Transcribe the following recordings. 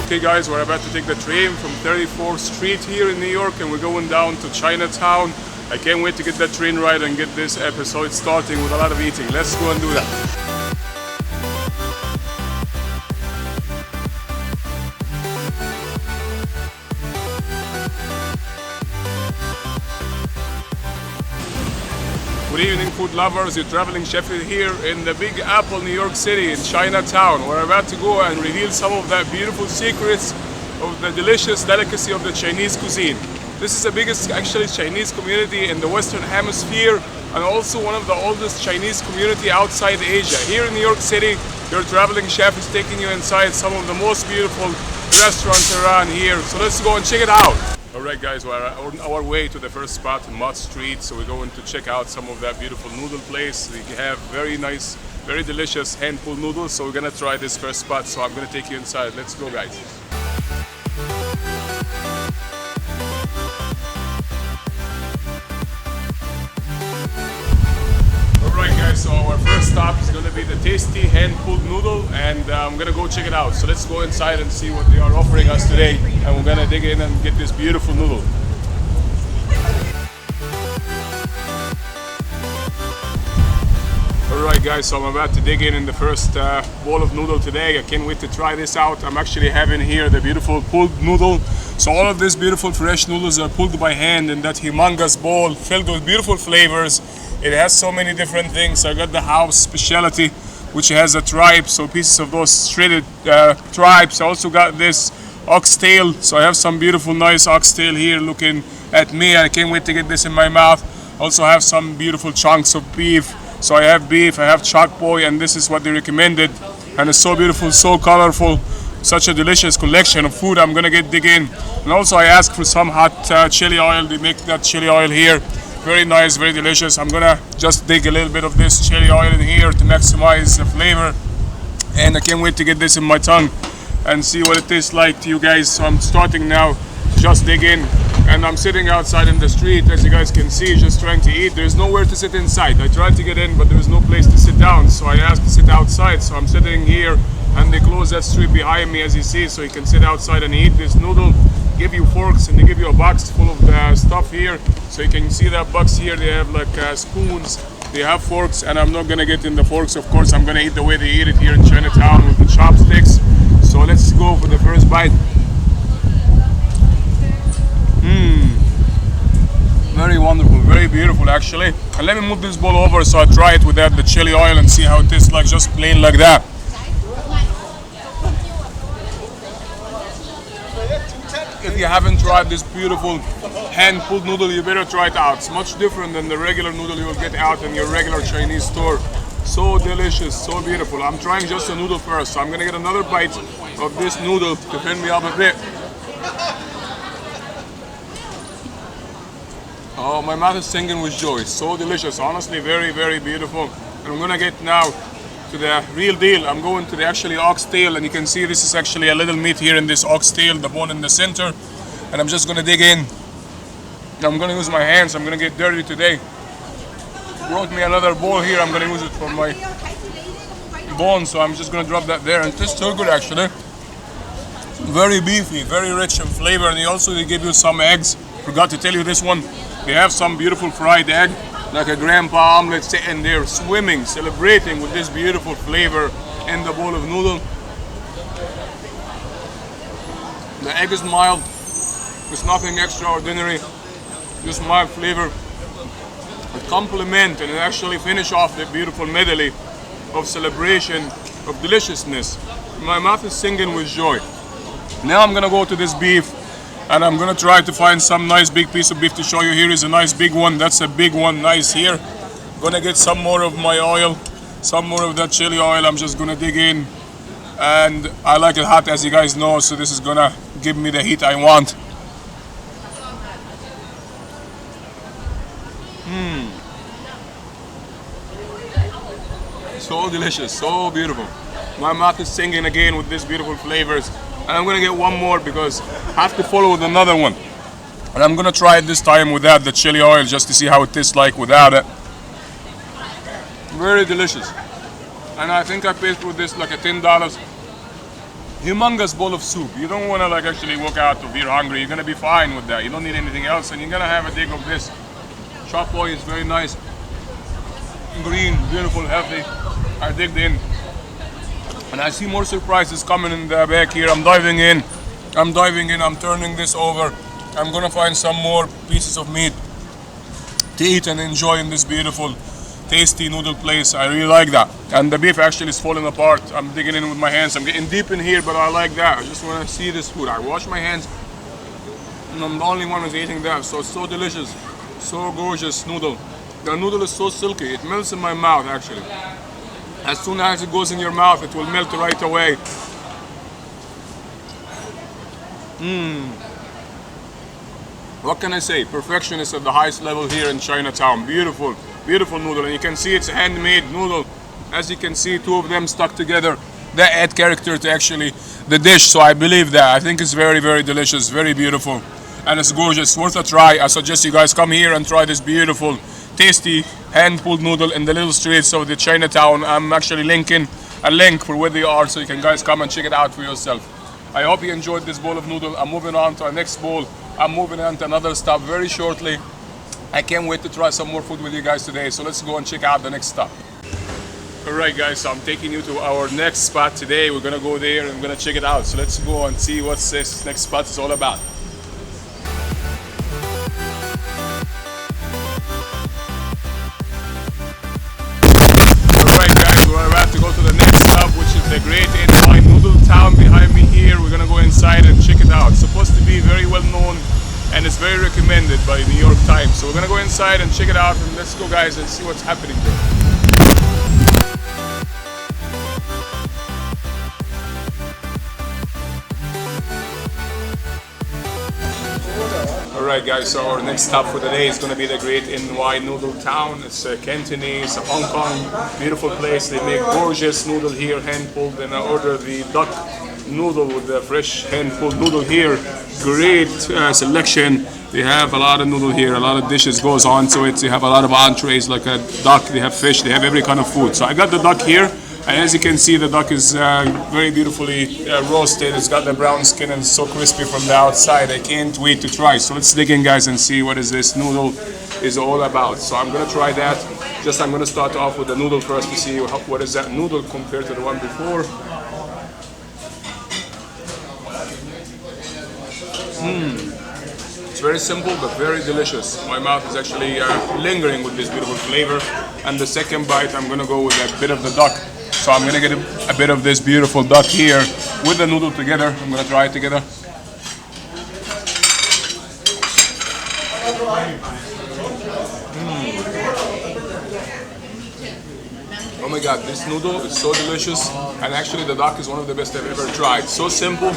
Okay guys, we're about to take the train from 34th Street here in New York and we're going down to Chinatown. I can't wait to get that train ride and get this episode starting with a lot of eating. Let's go and do that. Good evening, food lovers. You're traveling chef here in the Big Apple, New York City, in Chinatown. We're about to go and reveal some of the beautiful secrets of the delicious delicacy of the Chinese cuisine. This is the biggest, actually, Chinese community in the Western Hemisphere, and also one of the oldest Chinese community outside Asia. Here in New York City, your traveling chef is taking you inside some of the most beautiful restaurants around here. So let's go and check it out. Alright guys, we're on our way to the first spot in Mott Street, so we're going to check out some of that beautiful noodle place. They have very nice, very delicious hand-pulled noodles, so we're gonna try this first spot, so I'm gonna take you inside. Let's go guys. Alright guys, so our first stop is gonna be the tasty hand-pulled noodle, and I'm gonna go check it out. So let's go inside and see what they are offering us today, and we're gonna dig in and get this beautiful noodle. Alright guys, so I'm about to dig in the first bowl of noodle today. I can't wait to try this out. I'm actually having here the beautiful pulled noodle. So all of these beautiful fresh noodles are pulled by hand in that humongous bowl filled with beautiful flavors. It has so many different things. I got the house specialty, which has a tripe, so pieces of those shredded tripes. I also got this oxtail, so I have some beautiful nice oxtail here looking at me. I can't wait to get this in my mouth. Also have some beautiful chunks of beef. So I have beef, I have chok boy, and this is what they recommended. And it's so beautiful, so colorful, such a delicious collection of food. I'm gonna dig in. And also I asked for some hot chili oil. They make that chili oil here. Very nice, very delicious. I'm gonna just dig a little bit of this chili oil in here to maximize the flavor. And I can't wait to get this in my tongue and see what it tastes like to you guys. So I'm starting now to just dig in. And I'm sitting outside in the street, as you guys can see, just trying to eat. There's nowhere to sit inside. I tried to get in, but there's no place to sit down. So I asked to sit outside. So I'm sitting here, and they close that street behind me, as you see, so you can sit outside and eat this noodle. Give you forks, and they give you a box full of the stuff here. So you can see that box here. They have like spoons, they have forks, and I'm not gonna get in the forks. Of course, I'm gonna eat the way they eat it here in Chinatown with the chopsticks. So let's go for the first bite. Very wonderful, very beautiful actually. And let me move this bowl over so I try it without the chili oil and see how it tastes like, just plain like that. If you haven't tried this beautiful hand-pulled noodle, you better try it out. It's much different than the regular noodle you will get out in your regular Chinese store. So delicious, so beautiful. I'm trying just a noodle first, so I'm gonna get another bite of this noodle to fill me up a bit. Oh, my mouth is singing with joy. So delicious, honestly, very, very beautiful. And I'm gonna get now to the real deal. I'm going to the actually oxtail, and you can see this is actually a little meat here in this oxtail, the bone in the center. And I'm just gonna dig in. I'm gonna use my hands. I'm gonna get dirty today. Brought me another bowl here. I'm gonna use it for my bone, so I'm just gonna drop that there. And it tastes so good actually. Very beefy, very rich in flavor. And they give you some eggs. Forgot to tell you this one. They have some beautiful fried egg, like a grandpa omelet sitting there swimming, celebrating with this beautiful flavor in the bowl of noodle. The egg is mild, it's nothing extraordinary, just mild flavor. It complement and it actually finish off the beautiful medley of celebration, of deliciousness. My mouth is singing with joy. Now I'm gonna go to this beef, and I'm gonna try to find some nice big piece of beef to show you. Here is a nice big one. That's a big one, nice here. Gonna get some more of my oil, some more of that chili oil. I'm just gonna dig in, and I like it hot, as you guys know, so this is gonna give me the heat I want. So delicious, so beautiful. My mouth is singing again with these beautiful flavors. And I'm gonna get one more because I have to follow with another one. And I'm gonna try it this time without the chili oil, just to see how it tastes like without it. Very delicious. And I think I paid for this like $10. humongous bowl of soup. You don't want to like actually walk out if you're hungry. You're gonna be fine with that. You don't need anything else, and you're gonna have a dig of this. Chop boy is very nice, green, beautiful, healthy. I digged in, and I see more surprises coming in the back here. I'm diving in. I'm turning this over. I'm gonna find some more pieces of meat to eat and enjoy in this beautiful, tasty noodle place. I really like that. And the beef actually is falling apart. I'm digging in with my hands. I'm getting deep in here, but I like that. I just want to see this food. I wash my hands, and I'm the only one who's eating that. So it's so delicious, so gorgeous noodle. The noodle is so silky. It melts in my mouth actually. As soon as it goes in your mouth, it will melt right away. What can I say? Perfection is at the highest level here in Chinatown. Beautiful, beautiful noodle. And you can see it's a handmade noodle. As you can see, two of them stuck together. They add character to actually the dish. So I believe that. I think it's very, very delicious, very beautiful. And it's gorgeous, worth a try. I suggest you guys come here and try this beautiful, tasty, hand-pulled noodle in the little streets of the Chinatown. I'm actually linking a link for where they are so you can guys come and check it out for yourself. I hope you enjoyed this bowl of noodle. I'm moving on to our next bowl. I'm moving on to another stop very shortly. I can't wait to try some more food with you guys today. So let's go and check out the next stop. Alright guys, so I'm taking you to our next spot today. We're gonna go there and we're gonna check it out. So let's go and see what this next spot is all about. Alright guys, we're about to go to the next stop, which is the Great NY Noodletown behind me here. We're gonna go inside and check it out. It's supposed to be very well known and it's very recommended by New York Times. So we're gonna go inside and check it out, and let's go guys and see what's happening there. Alright guys, so our next stop for the day is going to be the Great NY Noodletown. It's a Cantonese, Hong Kong, beautiful place. They make gorgeous noodle here, hand-pulled, and I ordered the duck noodle with the fresh hand-pulled noodle here. Great selection. They have a lot of noodle here, a lot of dishes goes on to it. They have a lot of entrees like a duck, they have fish, they have every kind of food. So I got the duck here. And as you can see, the duck is very beautifully roasted. It's got the brown skin and it's so crispy from the outside. I can't wait to try. So let's dig in, guys, and see what is this noodle is all about. So I'm gonna try that. I'm gonna start off with the noodle first to see what is that noodle compared to the one before. It's very simple but very delicious. My mouth is actually lingering with this beautiful flavor. And the second bite, I'm gonna go with a bit of the duck. So I'm gonna get a bit of this beautiful duck here with the noodle together. I'm gonna try it together. Oh my god, this noodle is so delicious, and actually the duck is one of the best I've ever tried. So simple,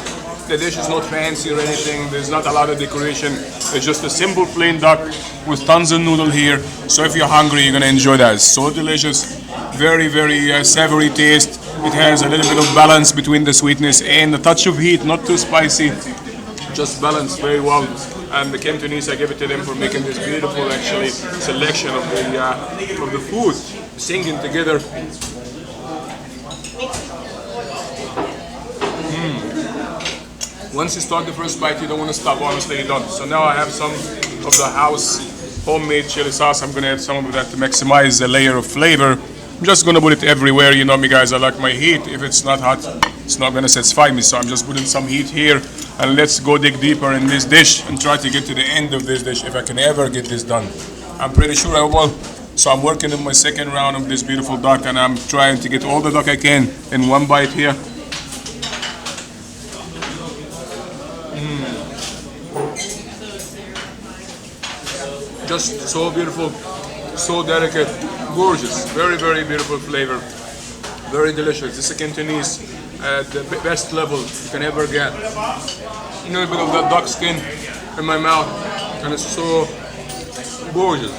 the dish is not fancy or anything, there's not a lot of decoration, it's just a simple plain duck with tons of noodle here. So if you're hungry, you're gonna enjoy that. It's so delicious, very, very savory taste. It has a little bit of balance between the sweetness and the touch of heat, not too spicy, just balanced very well. And the Cantonese, I give it to them for making this beautiful actually selection of the food, singing together. Once you start the first bite, you don't want to stop. Honestly, you don't. So now I have some of the house homemade chili sauce. I'm gonna add some of that to maximize the layer of flavor. I'm just gonna put it everywhere. You know me, guys. I like my heat. If it's not hot, it's not gonna satisfy me. So I'm just putting some heat here, and let's go dig deeper in this dish and try to get to the end of this dish if I can ever get this done. I'm pretty sure I will. So I'm working on my second round of this beautiful duck, and I'm trying to get all the duck I can in one bite here. Just so beautiful, so delicate, gorgeous, very, very beautiful flavor, very delicious. This is Cantonese at the best level you can ever get. A little bit of that duck skin in my mouth, and it's so gorgeous.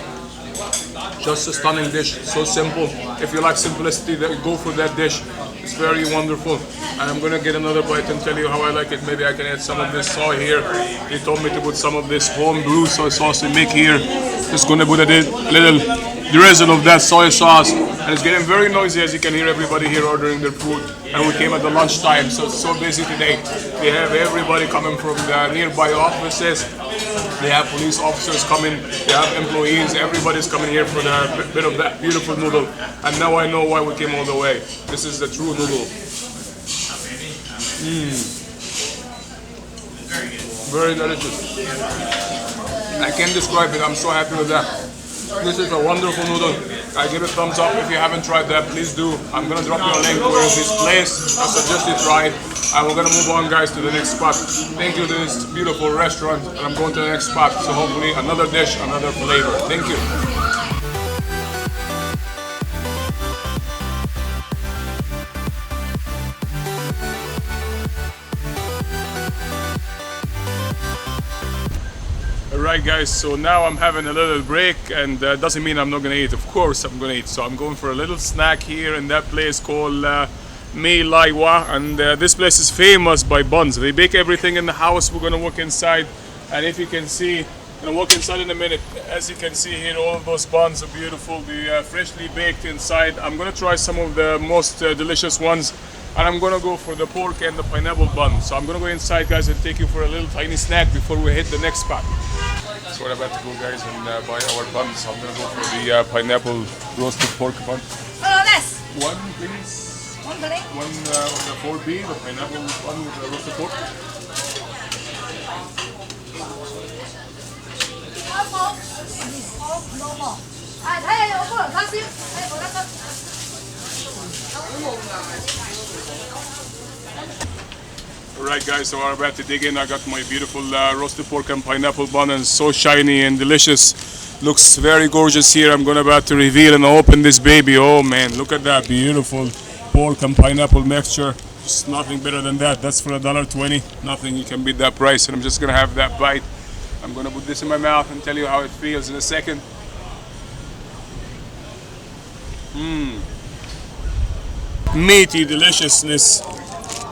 Just a stunning dish, so simple. If you like simplicity, then go for that dish. It's very wonderful. And I'm gonna get another bite and tell you how I like it. Maybe I can add some of this soy here. They told me to put some of this home brew soy sauce we make here. Just gonna put a little drizzle of that soy sauce. And it's getting very noisy, as you can hear everybody here ordering their food. And we came at the lunchtime, so it's so busy today. We have everybody coming from the nearby offices. They have police officers coming, they have employees, everybody's coming here for the bit of that beautiful noodle. And now I know why we came all the way. This is the true noodle. Very delicious. I can't describe it, I'm so happy with that. This is a wonderful noodle. I give it thumbs up. If you haven't tried that, please do. I'm gonna drop you a link where is this place. I suggest you try it. And we're gonna move on, guys, to the next spot. Thank you to this beautiful restaurant, and I'm going to the next spot. So hopefully another dish, another flavor. Thank you. Alright guys, so now I'm having a little break, and doesn't mean I'm not gonna eat. Of course I'm gonna eat. So I'm going for a little snack here in that place called Mei Lai Wa, and this place is famous by buns. They bake everything in the house. We're gonna walk inside, and if you can see, I'm gonna walk inside in a minute. As you can see here, all of those buns are beautiful. They're freshly baked inside. I'm gonna try some of the most delicious ones, and I'm gonna go for the pork and the pineapple bun. So I'm gonna go inside, guys, and take you for a little tiny snack before we hit the next spot. So we're about to go, guys, and buy our buns. I'm gonna go for the pineapple roasted pork bun. Yes. One, please. One, please. One of the 4B, the pineapple bun with the roasted pork. No more. 睇下有冇人卡先，冇得得。 Alright guys, so we're about to dig in. I got my beautiful roasted pork and pineapple bun, and so shiny and delicious. Looks very gorgeous here. I'm about to reveal and open this baby. Oh man, look at that beautiful pork and pineapple mixture. Just nothing better than that. That's for $1.20. Nothing you can beat that price. And I'm just gonna have that bite. I'm gonna put this in my mouth and tell you how it feels in a second. Meaty deliciousness.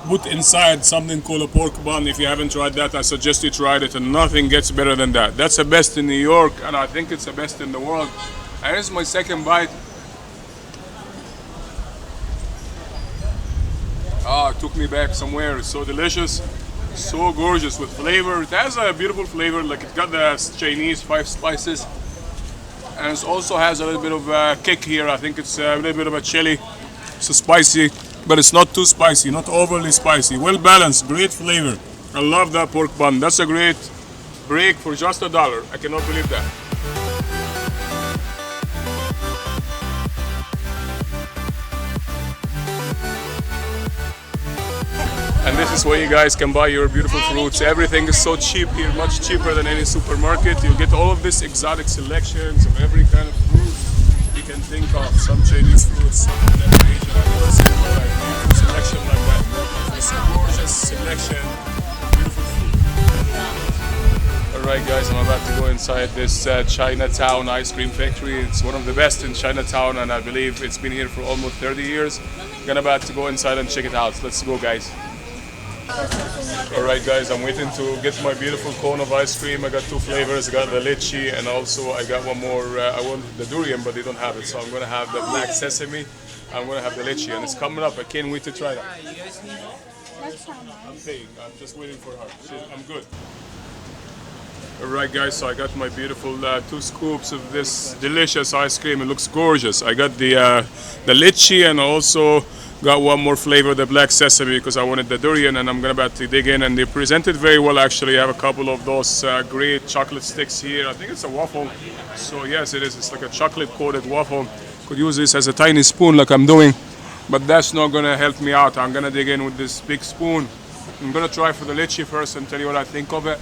Put inside something called a pork bun. If you haven't tried that, I suggest you try it, and nothing gets better than that. That's the best in New York, and I think it's the best in the world. And this is my second bite. Ah, it took me back somewhere. It's so delicious, so gorgeous with flavor. It has a beautiful flavor, like it's got the Chinese 5 spices, and it also has a little bit of a kick here. I think it's a little bit of a chili, so spicy. But it's not too spicy, not overly spicy. Well balanced, great flavor. I love that pork bun. That's a great break for just $1. I cannot believe that. And this is where you guys can buy your beautiful fruits. Everything is so cheap here, much cheaper than any supermarket. You'll get all of this exotic selections of every kind of fruit you can think of. Some Chinese fruits, some Asian. I've never seen in my life. Beautiful selection like that. It's a gorgeous selection. Beautiful food. Alright guys, I'm about to go inside this Chinatown ice cream factory. It's one of the best in Chinatown, and I believe it's been here for almost 30 years. I'm about to go inside and check it out. Let's go, guys. Alright guys, I'm waiting to get my beautiful cone of ice cream. I got 2 flavors. I got the lychee, and also I got one more. I want the durian, but they don't have it, so I'm gonna have the black sesame. I'm gonna have the lychee, and it's coming up. I can't wait to try that. I'm paying. I'm just waiting for her. I'm good. Alright guys, so I got my beautiful 2 scoops of this delicious ice cream. It looks gorgeous. I got the lychee, and also got one more flavor, the black sesame, because I wanted the durian, and I'm about to dig in, and they present it very well actually. I have a couple of those great chocolate sticks here. I think it's a waffle. So yes, it is. It's like a chocolate coated waffle. Could use this as a tiny spoon like I'm doing, but that's not gonna help me out. I'm gonna dig in with this big spoon. I'm gonna try for the lychee first and tell you what I think of it.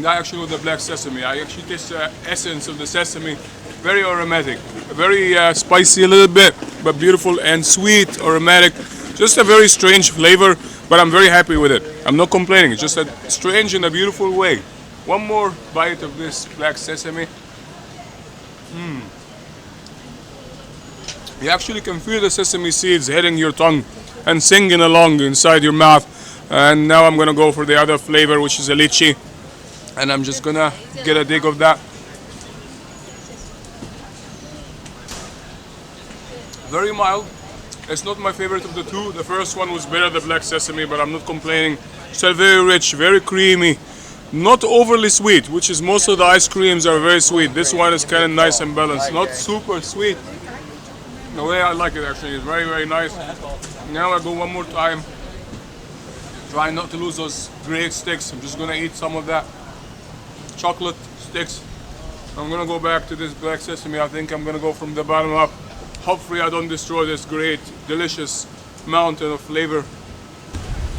That actually with the black sesame, I actually taste the essence of the sesame. Very aromatic, very spicy a little bit, but beautiful and sweet, aromatic. Just a very strange flavor, but I'm very happy with it. I'm not complaining. It's just a strange in a beautiful way. One more bite of this black sesame. You actually can feel the sesame seeds hitting your tongue and singing along inside your mouth. And now I'm gonna go for the other flavor, which is a lychee. And I'm just gonna get a dig of that. Very mild. It's not my favorite of the two. The first one was better, the black sesame, but I'm not complaining. Still very rich, very creamy. Not overly sweet, which is most of the ice creams are very sweet. This one is kind of nice and balanced. Not super sweet. The way I like it actually is very, very nice. Now I go one more time. Try not to lose those great sticks. I'm just gonna eat some of that chocolate sticks. I'm gonna go back to this black sesame. I think I'm gonna go from the bottom up. Hopefully I don't destroy this great, delicious mountain of flavor.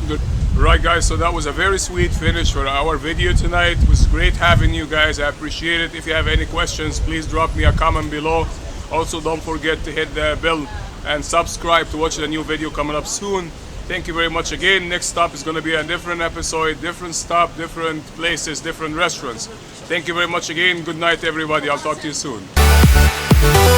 Good. Right guys, so that was a very sweet finish for our video tonight. It was great having you guys. I appreciate it. If you have any questions, please drop me a comment below. Also, don't forget to hit the bell and subscribe to watch the new video coming up soon. Thank you very much again. Next stop is going to be a different episode, different stop, different places, different restaurants. Thank you very much again. Good night, everybody. I'll talk to you soon.